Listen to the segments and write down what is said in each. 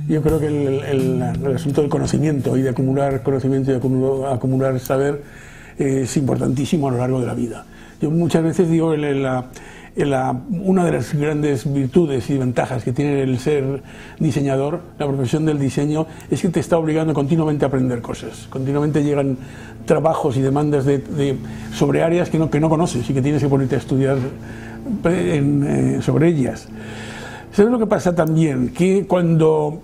Yo creo que el asunto del conocimiento y de acumular conocimiento y de acumular saber es importantísimo a lo largo de la vida. Yo muchas veces digo una de las grandes virtudes y ventajas que tiene el ser diseñador, la profesión del diseño, es que te está obligando continuamente a aprender cosas. Continuamente llegan trabajos y demandas sobre áreas que no conoces y que tienes que ponerte a estudiar sobre ellas. ¿Sabes lo que pasa también? Que cuando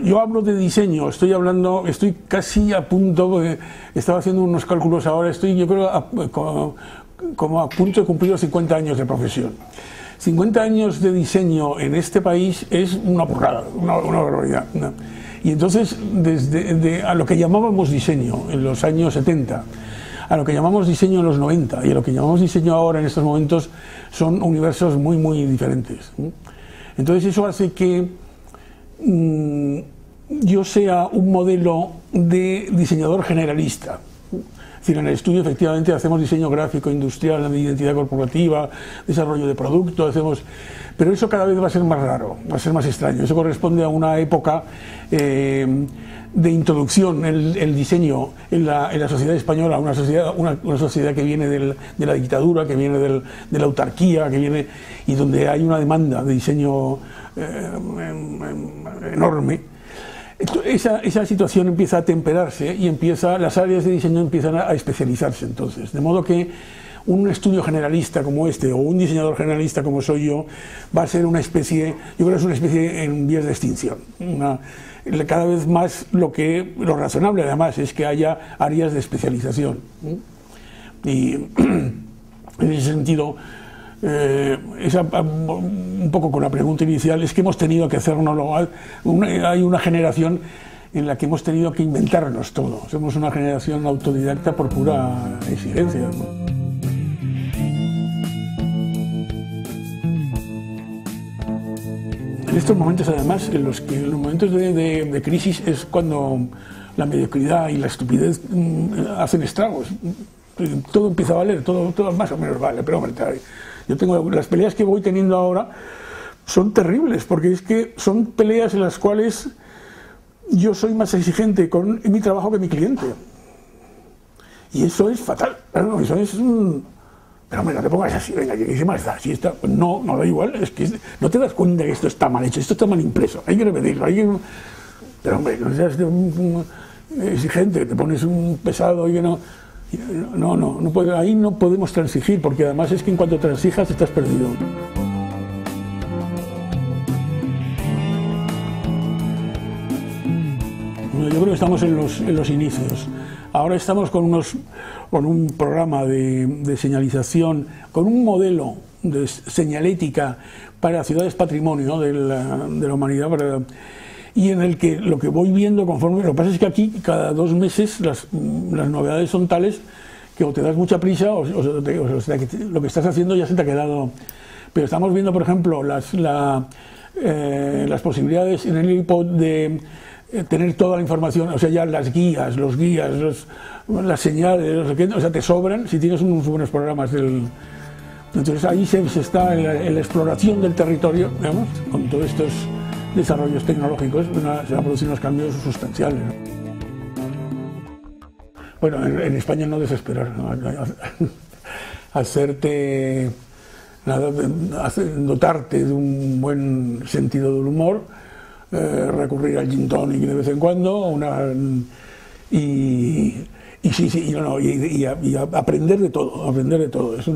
yo hablo de diseño, estoy casi a punto, estaba haciendo unos cálculos ahora, yo creo como a punto de cumplir los 50 años de profesión. 50 años de diseño en este país es una porrada, una barbaridad. Y entonces, a lo que llamábamos diseño en los años 70, a lo que llamamos diseño en los 90 y a lo que llamamos diseño ahora en estos momentos, son universos muy, muy diferentes. Entonces eso hace que yo sea un modelo de diseñador generalista. Es decir, en el estudio efectivamente hacemos diseño gráfico, industrial, de identidad corporativa, desarrollo de producto, pero eso cada vez va a ser más raro, va a ser más extraño. Eso corresponde a una época de introducción, el diseño en la sociedad española, una sociedad que viene de la dictadura, que viene de la autarquía, y donde hay una demanda de diseño enorme. Esa situación empieza a temperarse y las áreas de diseño empiezan a especializarse entonces, de modo que un estudio generalista como este o un diseñador generalista como soy yo va a ser una especie, yo creo que es una especie en vías de extinción. Cada vez más lo razonable además es que haya áreas de especialización. Y en ese sentido, un poco con la pregunta inicial, es que hemos tenido que hacernos, hay una generación en la que hemos tenido que inventarnos todo. Somos una generación autodidacta por pura exigencia, ¿no? En estos momentos, además, en los momentos de crisis es cuando la mediocridad y la estupidez hacen estragos. Todo empieza a valer, todo más o menos vale, pero hombre, yo tengo las peleas que voy teniendo ahora son terribles, porque es que son peleas en las cuales yo soy más exigente con mi trabajo que mi cliente. Y eso es fatal, ¿no? Eso es pero hombre, no te pongas así, venga, ¿qué más da? Si está, no da igual, es que no te das cuenta que esto está mal hecho, esto está mal impreso, hay que repetirlo, pero hombre, no seas exigente, te pones un pesado y que no ahí no podemos transigir, porque además es que en cuanto transijas estás perdido. Bueno, yo creo que estamos en los inicios. Ahora estamos con un programa de señalización, con un modelo de señalética para ciudades patrimonio de la humanidad, y en el que lo que voy viendo conforme... Lo que pasa es que aquí cada 2 meses las novedades son tales que o te das mucha prisa o lo que estás haciendo ya se te ha quedado. Pero estamos viendo, por ejemplo, las posibilidades en el iPod de tener toda la información, o sea, ya las guías, las señales, o sea, te sobran si tienes unos buenos programas. Entonces ahí se está en la exploración del territorio, digamos, con todos estos desarrollos tecnológicos, se van a producir unos cambios sustanciales, ¿no? Bueno, en España no desesperar, ¿no? Dotarte de un buen sentido del humor, recurrir al gin tonic de vez en cuando, y aprender de todo, Es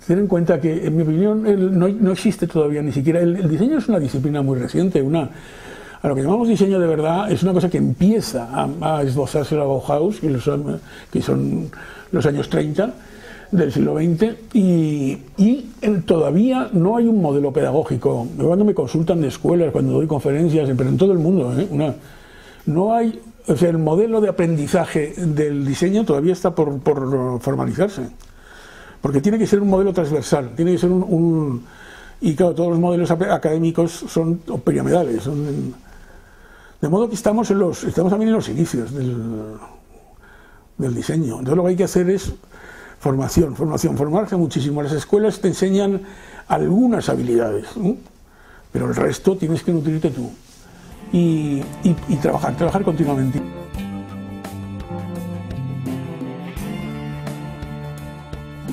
tener en cuenta que, en mi opinión, no existe todavía ni siquiera. El diseño es una disciplina muy reciente. A lo que llamamos diseño de verdad es una cosa que empieza a esbozarse la Bauhaus, que son los años 30 del siglo XX, y todavía no hay un modelo pedagógico. Cuando me consultan de escuelas, cuando doy conferencias, pero en todo el mundo, no hay. O sea, el modelo de aprendizaje del diseño todavía está por formalizarse. Porque tiene que ser un modelo transversal, tiene que ser y claro, todos los modelos académicos son piramidales. De modo que estamos también en los inicios del diseño. Entonces lo que hay que hacer es formarse muchísimo. Las escuelas te enseñan algunas habilidades, pero el resto tienes que nutrirte tú y trabajar continuamente.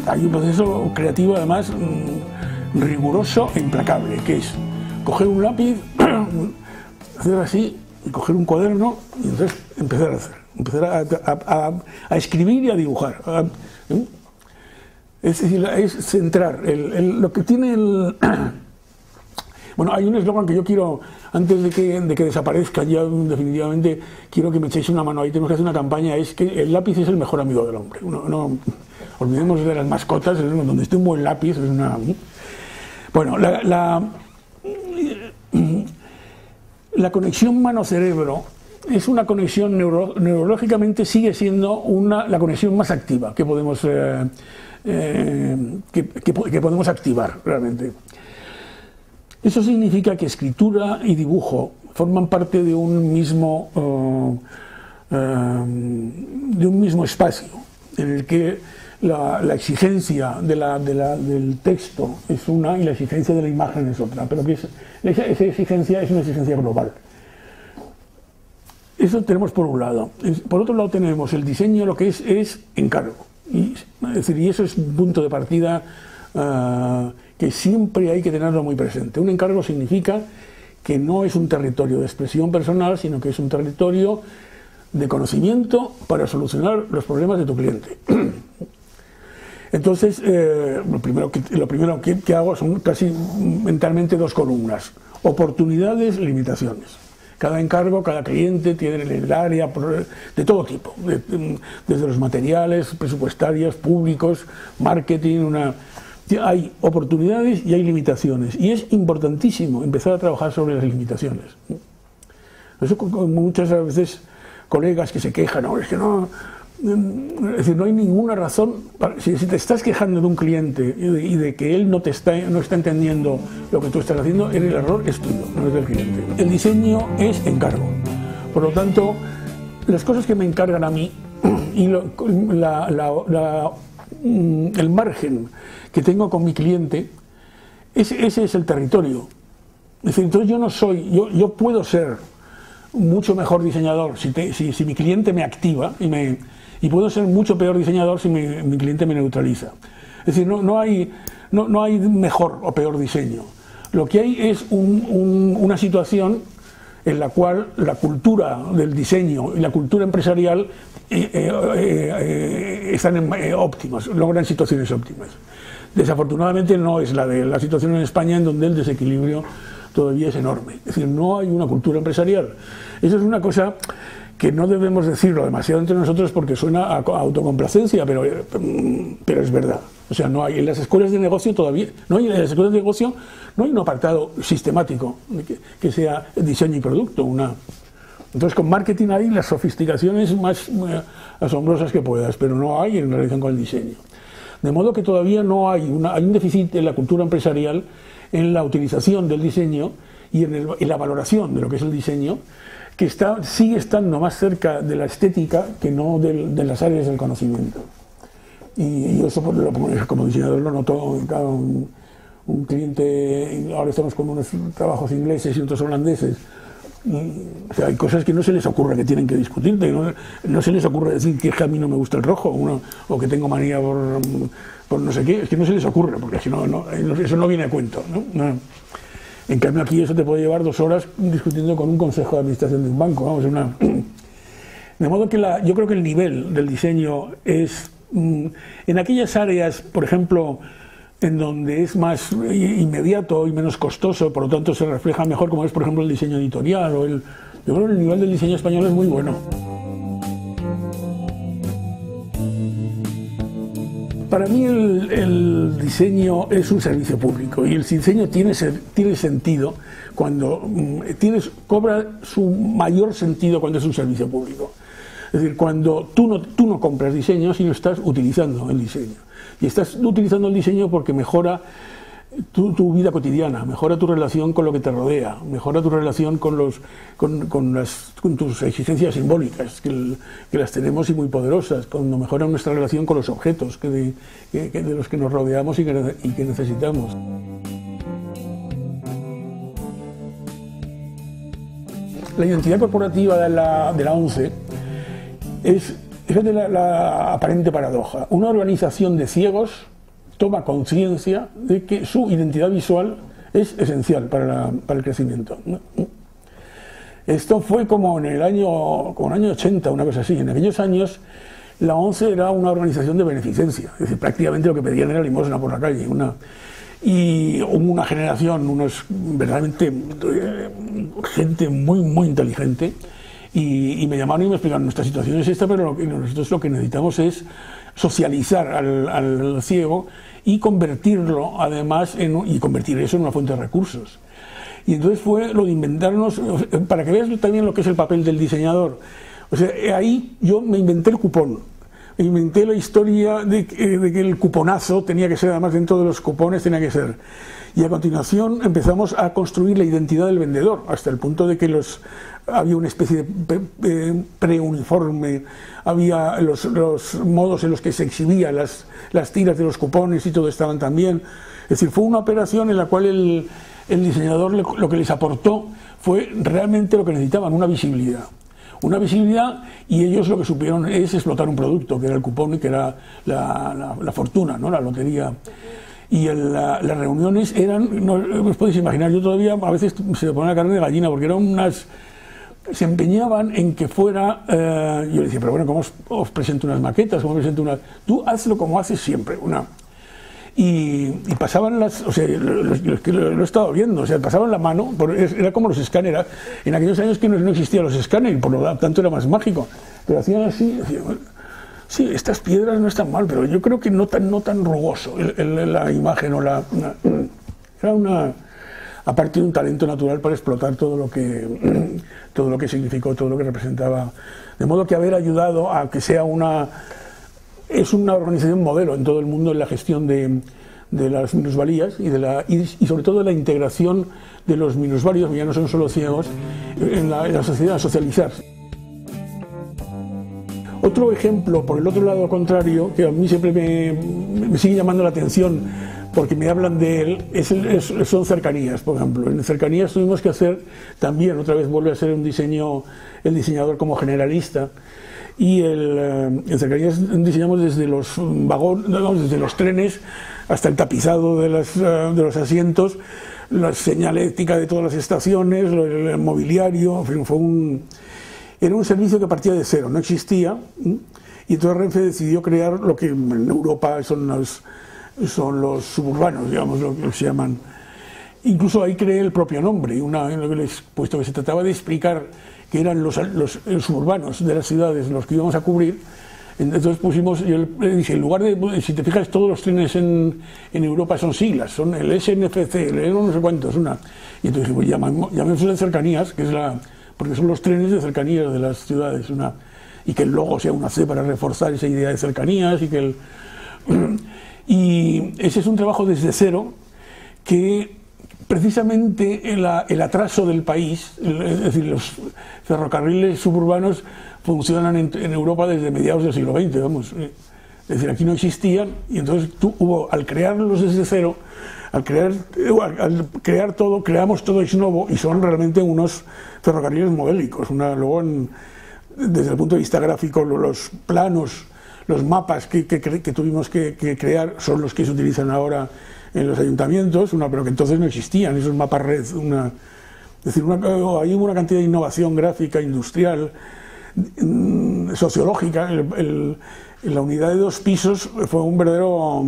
Hay un proceso creativo además riguroso e implacable, que es coger un lápiz, hacer así, y coger un cuaderno y entonces empezar a hacer, a escribir y a dibujar. Es decir, es centrar lo que tiene el... Bueno, hay un eslogan que yo quiero, antes de que desaparezca ya definitivamente, quiero que me echéis una mano ahí, tenemos que hacer una campaña, es que el lápiz es el mejor amigo del hombre. No olvidemos de las mascotas, donde esté un buen lápiz, es una... Bueno, la conexión mano-cerebro es una conexión neurológicamente, sigue siendo la conexión más activa que podemos, que podemos activar realmente. Eso significa que escritura y dibujo forman parte de un mismo espacio, en el que la exigencia del texto es una y la exigencia de la imagen es otra, pero que esa exigencia es una exigencia global. Eso tenemos por un lado. Por otro lado tenemos el diseño, lo que es encargo. Es decir, y eso es un punto de partida que siempre hay que tenerlo muy presente. Un encargo significa que no es un territorio de expresión personal, sino que es un territorio de conocimiento para solucionar los problemas de tu cliente. Entonces, lo primero que hago son casi mentalmente dos columnas: oportunidades, limitaciones. Cada encargo, cada cliente tiene el área de todo tipo, desde los materiales, presupuestarios, públicos, marketing, hay oportunidades y hay limitaciones. Y es importantísimo empezar a trabajar sobre las limitaciones. Eso muchas veces colegas que se quejan, no, es que no... Es decir, no hay ninguna razón, si te estás quejando de un cliente y de que él no está entendiendo lo que tú estás haciendo, el error es tuyo, no es del cliente. El diseño es encargo. Por lo tanto, las cosas que me encargan a mí y el margen que tengo con mi cliente, ese es el territorio. Es decir, entonces yo puedo ser mucho mejor diseñador si mi cliente me activa y puedo ser mucho peor diseñador si mi cliente me neutraliza. Es decir, no hay mejor o peor diseño. Lo que hay es una situación en la cual la cultura del diseño y la cultura empresarial están óptimas, logran situaciones óptimas. Desafortunadamente no es la situación en España, en donde el desequilibrio todavía es enorme. Es decir, no hay una cultura empresarial. Eso es una cosa que no debemos decirlo demasiado entre nosotros porque suena a autocomplacencia, pero es verdad. O sea, no hay en las escuelas de negocio todavía, en las escuelas de negocio no hay un apartado sistemático que sea diseño y producto. Entonces, con marketing hay las sofisticaciones más asombrosas que puedas, pero no hay en relación con el diseño. De modo que todavía no hay un déficit en la cultura empresarial en la utilización del diseño y en la valoración de lo que es el diseño, que sigue estando más cerca de la estética que no de las áreas del conocimiento. Y yo eso como diseñador lo noto. Un cliente, ahora estamos con unos trabajos ingleses y otros holandeses, o sea, hay cosas que no se les ocurre que tienen que discutirte, no se les ocurre decir que a mí no me gusta el rojo o que tengo manía por no sé qué, es que no se les ocurre, porque si no, eso no viene a cuento, ¿no? En cambio aquí eso te puede llevar 2 horas discutiendo con un consejo de administración de un banco, vamos, de modo que yo creo que el nivel del diseño es en aquellas áreas, por ejemplo, en donde es más inmediato y menos costoso, por lo tanto se refleja mejor, como es por ejemplo el diseño editorial yo creo que el nivel del diseño español es muy bueno. Para mí el diseño es un servicio público y el diseño tiene sentido cobra su mayor sentido cuando es un servicio público. Es decir, cuando tú no compras diseño, sino estás utilizando el diseño. Y estás utilizando el diseño porque mejora tu vida cotidiana, mejora tu relación con lo que te rodea, mejora tu relación con tus exigencias simbólicas, que las tenemos y muy poderosas, cuando mejora nuestra relación con los objetos de los que nos rodeamos y que necesitamos. la identidad corporativa de la ONCE es, fíjate la aparente paradoja. Una organización de ciegos toma conciencia de que su identidad visual es esencial para el crecimiento. Esto fue como en el año 80, una cosa así. En aquellos años la ONCE era una organización de beneficencia, es decir, prácticamente lo que pedían era limosna por la calle. Y hubo una generación, verdaderamente gente muy inteligente, y me llamaron y me explicaron: nuestra situación es esta, pero nosotros lo que necesitamos es socializar al ciego y convertirlo además y convertir eso en una fuente de recursos. Y entonces fue lo de inventarnos, para que veas también lo que es el papel del diseñador. O sea, ahí yo me inventé el cupón, me inventé la historia de que el cuponazo tenía que ser, además dentro de los cupones tenía que ser. Y a continuación empezamos a construir la identidad del vendedor, hasta el punto de que había una especie de preuniforme, había los modos en los que se exhibían las tiras de los cupones y todo estaban también. Es decir, fue una operación en la cual el diseñador lo que les aportó fue realmente lo que necesitaban, una visibilidad. Una visibilidad, y ellos lo que supieron es explotar un producto, que era el cupón y que era la fortuna, ¿no? La lotería. Y las reuniones eran, no os podéis imaginar, yo todavía a veces se me ponía la carne de gallina, porque eran se empeñaban en que fuera, yo le decía, pero bueno, ¿cómo os presento unas maquetas? ¿Cómo presento tú hazlo como haces siempre, Y pasaban o sea, lo he estado viendo, o sea, pasaban la mano, era como los escáneres, en aquellos años que no existían los escáneres, por lo tanto era más mágico, pero hacían así, sí, estas piedras no están mal, pero yo creo que no tan rugoso la imagen, era aparte de un talento natural para explotar todo lo que significó, todo lo que representaba, de modo que haber ayudado a que sea es una organización modelo en todo el mundo en la gestión de las minusvalías y sobre todo de la integración de los minusválidos, que ya no son solo ciegos, en la sociedad, a socializarse. Otro ejemplo, por el otro lado contrario, que a mí siempre me sigue llamando la atención porque me hablan de él, son cercanías, por ejemplo. En cercanías tuvimos que hacer también, otra vez vuelve a ser el diseñador como generalista, y en cercanías diseñamos desde los vagones, desde los trenes hasta el tapizado de los asientos, la señalética de todas las estaciones, el mobiliario, en fin, era un servicio que partía de cero, no existía, y entonces Renfe decidió crear lo que en Europa son los suburbanos, digamos, lo que se llaman. Incluso ahí creé el propio nombre, puesto que se trataba de explicar que eran los suburbanos de las ciudades los que íbamos a cubrir. Entonces yo le dije, en lugar de, si te fijas, todos los trenes en Europa son siglas, son el SNFC, el no sé cuántos, y entonces dije, pues llamémoslo de cercanías, porque son los trenes de cercanías de las ciudades, y que el logo sea una C para reforzar esa idea de cercanías, y ese es un trabajo desde cero que precisamente el atraso del país, es decir, los ferrocarriles suburbanos funcionan en Europa desde mediados del siglo XX, vamos. Es decir, aquí no existían, y entonces al crearlos desde cero, al crear todo, creamos todo ex novo, y son realmente unos ferrocarriles modélicos. Luego, desde el punto de vista gráfico, los planos, los mapas que tuvimos que crear son los que se utilizan ahora en los ayuntamientos, pero que entonces no existían, esos mapas red. Es decir, hay una cantidad de innovación gráfica, industrial, sociológica. La unidad de 2 pisos fue un verdadero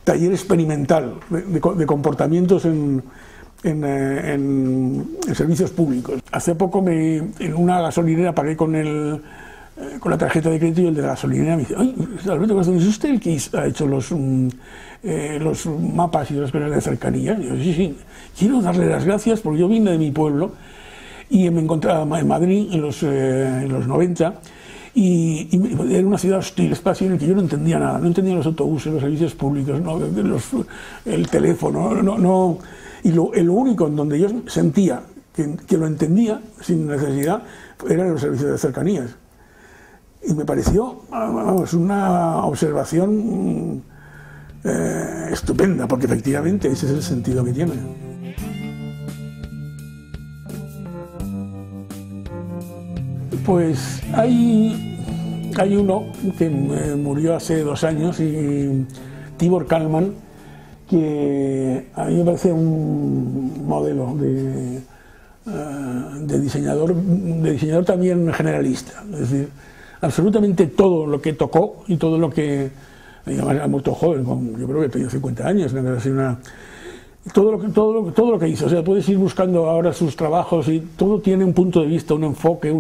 taller experimental de comportamientos en servicios públicos. Hace poco en una gasolinera pagué con la tarjeta de crédito, y el de la gasolinera me dice: "Ay, Alberto, ¿es usted el que ha hecho los mapas y las cosas de cercanía?" Y yo, sí, quiero darle las gracias porque yo vine de mi pueblo y me encontraba en Madrid en los 90, y era una ciudad hostil, espacio en el que yo no entendía nada, no entendía los autobuses, los servicios públicos, el teléfono, y lo único en donde yo sentía que lo entendía sin necesidad eran los servicios de cercanías. Y me pareció, una observación estupenda, porque efectivamente ese es el sentido que tiene. Pues hay uno que murió hace 2 años, y Tibor Kalman, que a mí me parece un modelo de diseñador también generalista. Es decir, absolutamente todo lo que tocó y todo lo que, además era muy joven, yo creo que tenía 50 años, todo lo que hizo. O sea, puedes ir buscando ahora sus trabajos y todo tiene un punto de vista, un enfoque,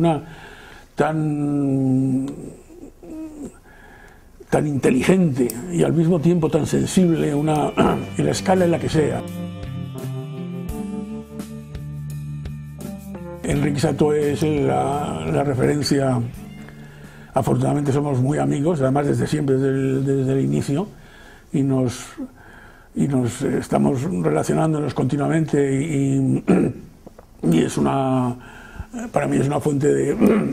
tan inteligente y al mismo tiempo tan sensible en la escala en la que sea. Enric Sato es la referencia. Afortunadamente somos muy amigos, además desde siempre, desde el inicio, y nos estamos relacionándonos continuamente, y para mí es una fuente de...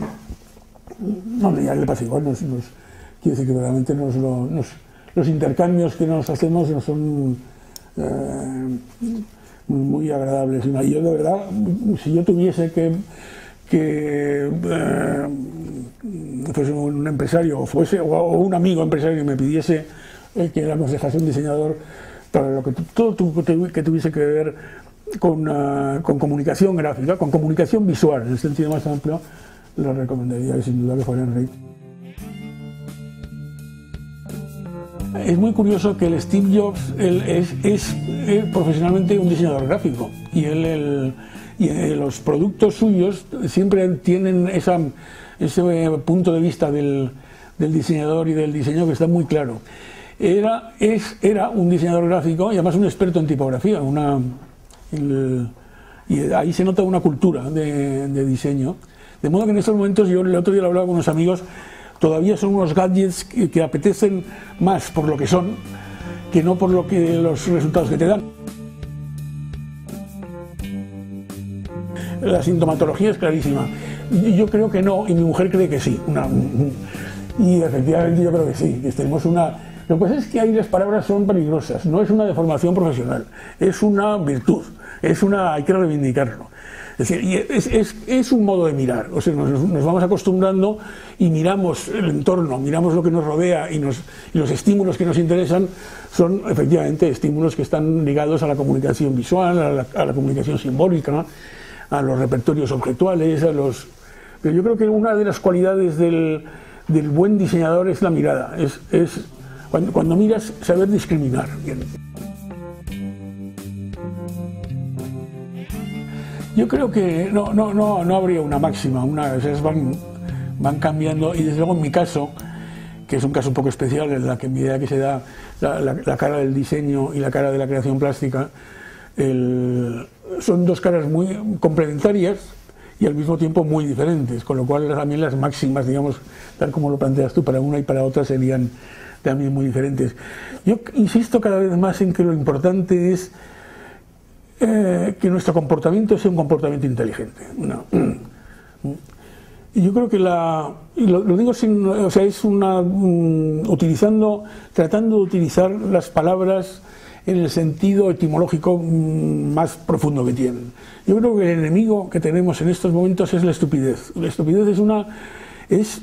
No, ya le pasa igual, quiere decir que realmente los intercambios que nos hacemos no son muy agradables. Y yo, de verdad, si yo tuviese que fuese un empresario o un amigo empresario y me pidiese que le aconsejase un diseñador para todo que tuviese que ver con comunicación gráfica, con comunicación visual, en el sentido más amplio, le recomendaría sin duda que fuera Enric. Es muy curioso que el Steve Jobs es profesionalmente un diseñador gráfico, y los productos suyos siempre tienen ese punto de vista del diseñador y del diseño que está muy claro. Era un diseñador gráfico y además un experto en tipografía, y ahí se nota una cultura de diseño. De modo que en estos momentos, yo el otro día lo hablaba con unos amigos, todavía son unos gadgets que apetecen más por lo que son, que no por los resultados que te dan. La sintomatología es clarísima. Yo creo que no, y mi mujer cree que sí. Y efectivamente yo creo que sí. Lo que pasa es que ahí las palabras son peligrosas. No es una deformación profesional, es una virtud, hay que reivindicarlo. Es decir, es un modo de mirar. O sea, nos vamos acostumbrando y miramos el entorno, miramos lo que nos rodea, y los estímulos que nos interesan son efectivamente estímulos que están ligados a la comunicación visual, a la comunicación simbólica, a los repertorios objetuales, Pero yo creo que una de las cualidades del buen diseñador es la mirada. Cuando miras, saber discriminar bien. Yo creo que no habría una máxima, esas van cambiando, y desde luego en mi caso, que es un caso un poco especial, en la que mi idea que se da la cara del diseño y la cara de la creación plástica, son dos caras muy complementarias y al mismo tiempo muy diferentes, con lo cual también las máximas, digamos, tal como lo planteas tú, para una y para otra serían también muy diferentes. Yo insisto cada vez más en que lo importante es que nuestro comportamiento sea un comportamiento inteligente. Y yo creo que lo digo tratando de utilizar las palabras en el sentido etimológico más profundo que tienen. Yo creo que el enemigo que tenemos en estos momentos es la estupidez. La estupidez es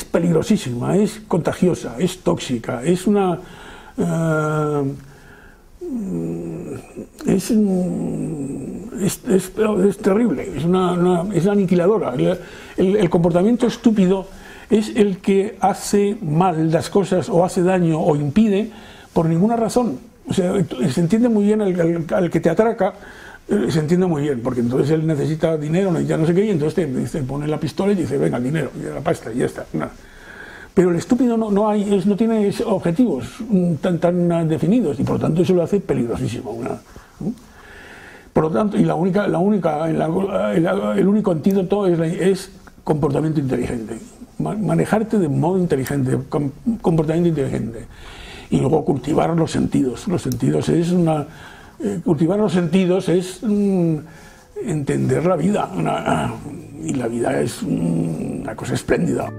peligrosísima, es contagiosa, es tóxica, es terrible, es aniquiladora. El comportamiento estúpido es el que hace mal las cosas, o hace daño, o impide por ninguna razón. O sea, se entiende muy bien al que te atraca, se entiende muy bien, porque entonces él necesita dinero, necesita no sé qué, y entonces te pone la pistola y dice, venga, el dinero, y la pasta, y ya está. No. Pero el estúpido no tiene objetivos tan definidos, y por lo tanto eso lo hace peligrosísimo. Por lo tanto, y el único antídoto es comportamiento inteligente. Manejarte de modo inteligente, comportamiento inteligente. Y luego cultivar los sentidos. Cultivar los sentidos es entender la vida. Y la vida es una cosa espléndida.